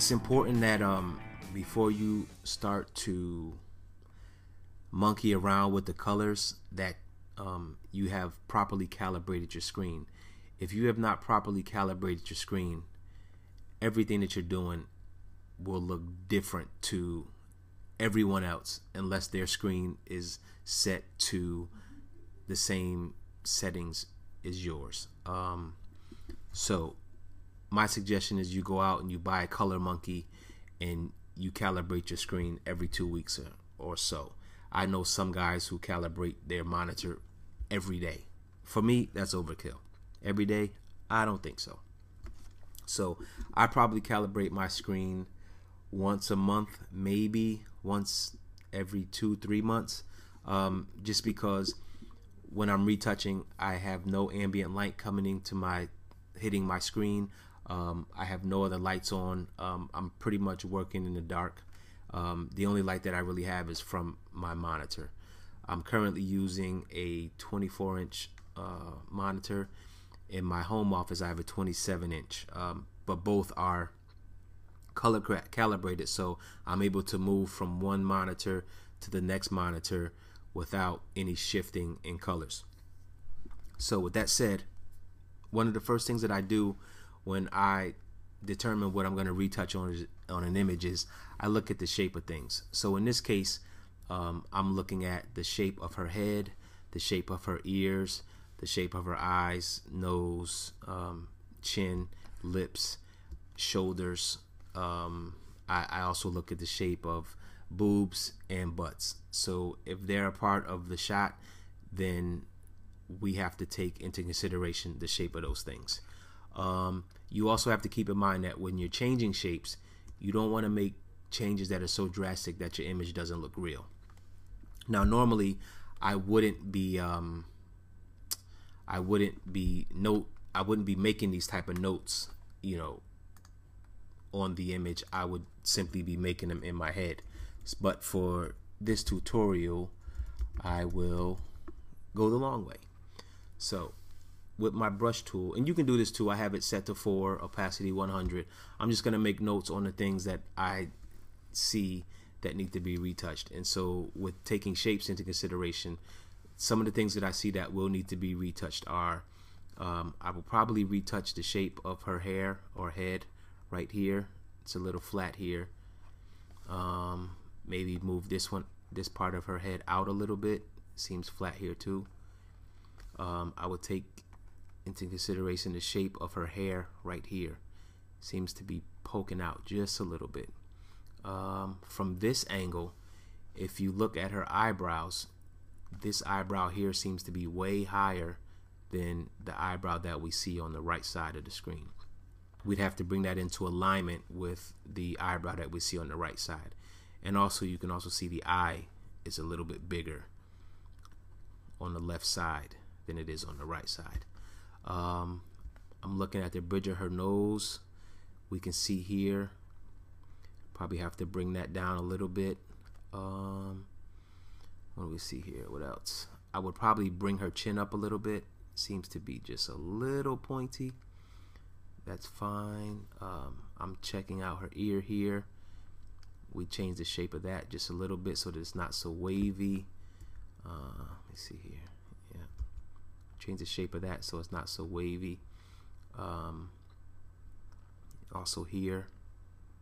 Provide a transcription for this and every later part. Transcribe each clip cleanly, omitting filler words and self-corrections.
It's important that before you start to monkey around with the colors, that you have properly calibrated your screen. If you have not properly calibrated your screen, everything that you're doing will look different to everyone else unless their screen is set to the same settings as yours. So my suggestion is you go out and you buy a color monkey and you calibrate your screen every 2 weeks or so. I know some guys who calibrate their monitor every day. For me, that's overkill. Every day, I don't think so. So I probably calibrate my screen once a month, maybe once every 2-3 months, just because when I'm retouching, I have no ambient light coming into hitting my screen. I have no other lights on. I'm pretty much working in the dark. The only light that I really have is from my monitor. I'm currently using a 24-inch monitor. In my home office, I have a 27-inch, but both are color calibrated, so I'm able to move from one monitor to the next monitor without any shifting in colors. So with that said, one of the first things that I do when I determine what I'm going to retouch on an image is I look at the shape of things. So in this case, I'm looking at the shape of her head, the shape of her ears, the shape of her eyes, nose, chin, lips, shoulders. I also look at the shape of boobs and butts. So if they're a part of the shot, then we have to take into consideration the shape of those things. You also have to keep in mind that when you're changing shapes, you don't want to make changes that are so drastic that your image doesn't look real. Now, normally, I wouldn't be making these type of notes, on the image. I would simply be making them in my head. But for this tutorial, I will go the long way. So with my brush tool, and you can do this too, I have it set to 4, opacity 100. I'm just going to make notes on the things that I see that need to be retouched. And so with taking shapes into consideration, some of the things that I see that will need to be retouched are I will probably retouch the shape of her hair or head right here. It's a little flat here. Maybe move this part of her head out a little bit. Seems flat here too. I would take into consideration the shape of her hair right here. Seems to be poking out just a little bit. From this angle, if you look at her eyebrows, this eyebrow here seems to be way higher than the eyebrow that we see on the right side of the screen. We'd have to bring that into alignment with the eyebrow that we see on the right side. And also, you can also see the eye is a little bit bigger on the left side than it is on the right side. I'm looking at the bridge of her nose. We can see here. Probably have to bring that down a little bit. What do we see here? What else? I would probably bring her chin up a little bit. Seems to be just a little pointy. That's fine. I'm checking out her ear here. We change the shape of that just a little bit so that it's not so wavy. Let me see here. Yeah, change the shape of that so it's not so wavy. Also here,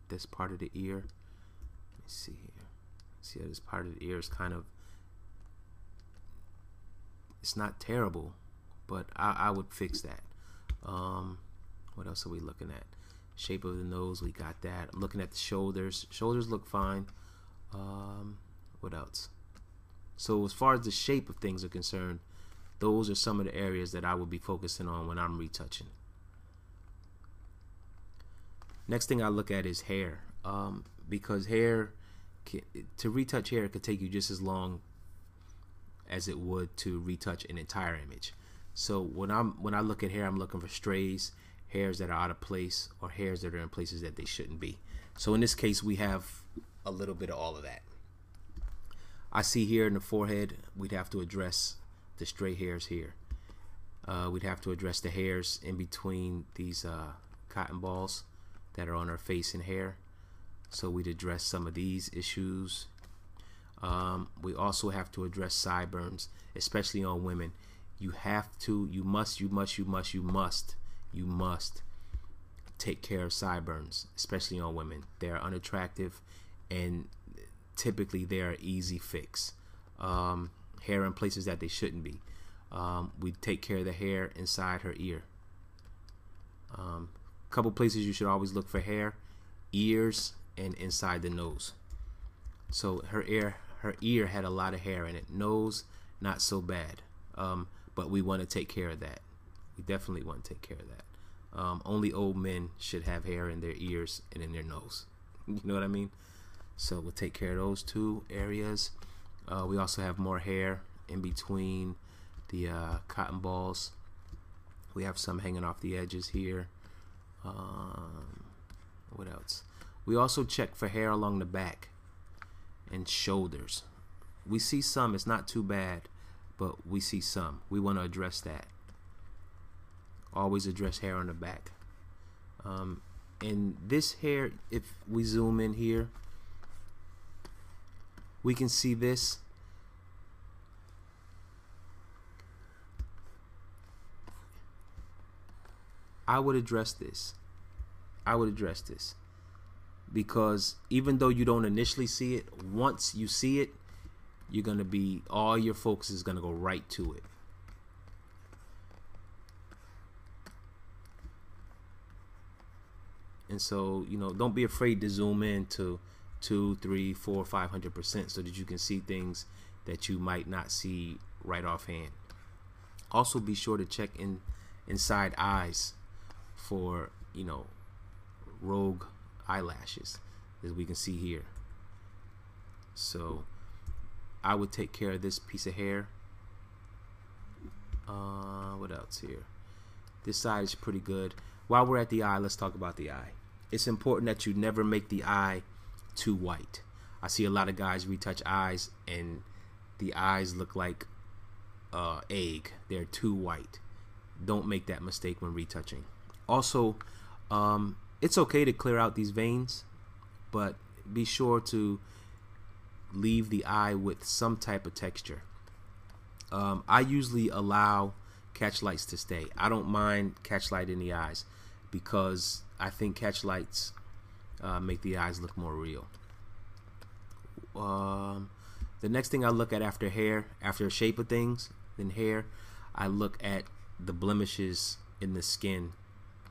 this part of the ear. Let me see here. See how this part of the ear is kind of, it's not terrible, but I would fix that. What else are we looking at? Shape of the nose, we got that. I'm looking at the shoulders. Shoulders look fine. What else? So as far as the shape of things are concerned, those are some of the areas that I would be focusing on when I'm retouching. Next thing I look at is hair, because to retouch hair could take you just as long as it would to retouch an entire image. So when I look at hair, I'm looking for strays, hairs that are out of place, or hairs that are in places that they shouldn't be. So in this case, we have a little bit of all of that. I see here in the forehead, we'd have to address the stray hairs here. We'd have to address the hairs in between these cotton balls that are on her face and hair. So we'd address some of these issues. We also have to address sideburns, especially on women. You must take care of sideburns, especially on women. They're unattractive, and typically they're an easy fix. Hair in places that they shouldn't be. We take care of the hair inside her ear. Couple places you should always look for hair: ears and inside the nose. So her ear had a lot of hair in it. Nose, not so bad, but we want to take care of that. We definitely want to take care of that. Only old men should have hair in their ears and in their nose. You know what I mean? So we'll take care of those two areas. We also have more hair in between the cotton balls. We have some hanging off the edges here. What else? We also check for hair along the back and shoulders. We see some. It's not too bad, but we see some. We want to address that. Always address hair on the back. And this hair, if we zoom in here, we can see this. I would address this. Because even though you don't initially see it, once you see it, you're gonna be, all your focus is gonna go right to it. And so, you know, don't be afraid to zoom in to 2, 3, 4, 500% so that you can see things that you might not see right offhand. Also, be sure to check inside eyes for, you know, rogue eyelashes, as we can see here. So I would take care of this piece of hair. What else here? This side is pretty good. While we're at the eye, let's talk about the eye. It's important that you never make the eye too white. I see a lot of guys retouch eyes and the eyes look like egg. They're too white. Don't make that mistake when retouching. Also, it's okay to clear out these veins, but be sure to leave the eye with some type of texture. I usually allow catch lights to stay. I don't mind catch light in the eyes because I think catch lights make the eyes look more real. The next thing I look at after hair, after shape of things, then hair, I look at the blemishes in the skin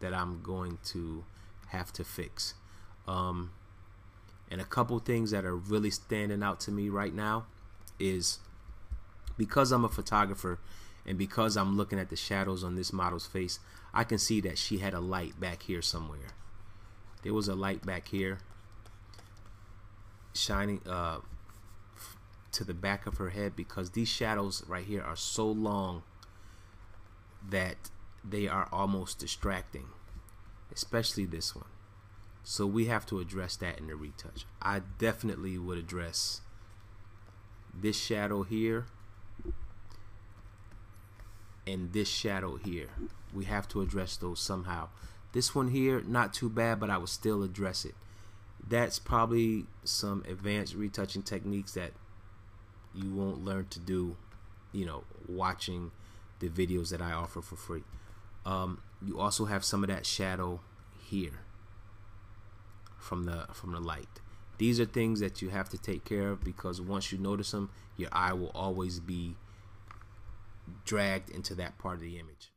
that I'm going to have to fix. And a couple things that are really standing out to me right now is, because I'm a photographer and because I'm looking at the shadows on this model's face, I can see that she had a light back here somewhere. There was a light back here shining to the back of her head, because these shadows right here are so long that they are almost distracting, especially this one. So we have to address that in the retouch. I definitely would address this shadow here and this shadow here. We have to address those somehow. This one here, not too bad, but I would still address it. That's probably some advanced retouching techniques that you won't learn to do, you know, watching the videos that I offer for free. You also have some of that shadow here from the light. These are things that you have to take care of, because once you notice them, your eye will always be dragged into that part of the image.